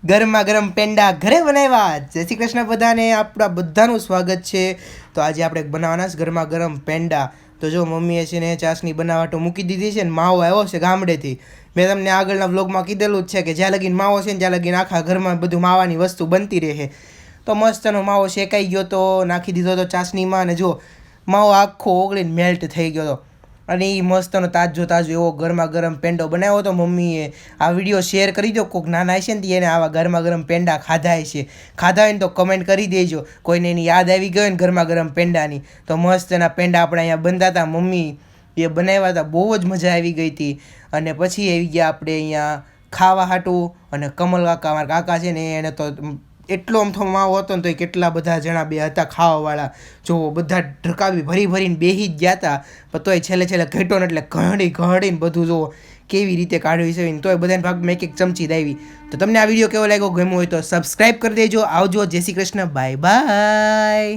ગરમા ગરમ પેંડા ઘરે બનાવ્યા। જય શ્રી કૃષ્ણ બધાને, આપણા બધાનું સ્વાગત છે। તો આજે આપણે બનાવવાના છે ગરમા ગરમ પેંડા। તો જો મમ્મીએ છે ને ચાસણી બનાવવા મૂકી દીધી છે ને માવો આવ્યો છે ગામડેથી। મેં તમને આગળના વ્લોગમાં કીધેલું જ છે કે જ્યાં લગીને માવો છે ને ત્યાં લગીને આખા ઘરમાં બધું માવાની વસ્તુ બનતી રહે। તો મસ્તનો માવો શેકાઈ ગયો તો, નાખી દીધો તો ચાસણીમાં, અને જો માવો આખો ઓગળીને મેલ્ટ થઈ ગયો હતો। અને એ મસ્તનો તાજો એવો ગરમા ગરમ પેંડો બનાવ્યો હતો મમ્મીએ। આ વિડીયો શેર કરી દો, કોઈક નાના હશે ને એને આવા ગરમા ગરમ પેંડા ખાધા હોય ને તો કમેન્ટ કરી દેજો। કોઈને એની યાદ આવી ગઈ હોય ને ગરમા ગરમ પેંડાની, તો મસ્ત એના પેંડા આપણે અહીંયા બનતા હતા, મમ્મી એ બનાવ્યા હતા, બહુ જ મજા આવી ગઈ હતી। અને પછી આવી ગયા આપણે અહીંયા ખાવા હાટું, અને કમલ કાકા, મારા કાકા છે ને એને તો એટલો અમથો માવો હતો ને તો કેટલા બધા જણા બે હતા ખાવાવાળા, જો બધા ઢરકાવી ભરીને બેસી જ ગયા હતા, પણ તોય છેલ્લે ઘેટો ને એટલે ઘડીને બધું જો કેવી રીતે કાઢવી છે, તોય બધાને ભાગમાં એક ચમચી દાવી। તો તમને આ વિડીયો કેવો લાગ્યો, ગમ્યો હોય તો સબસ્ક્રાઈબ કરી દેજો। આવજો, જય શ્રી કૃષ્ણ, બાય બાય।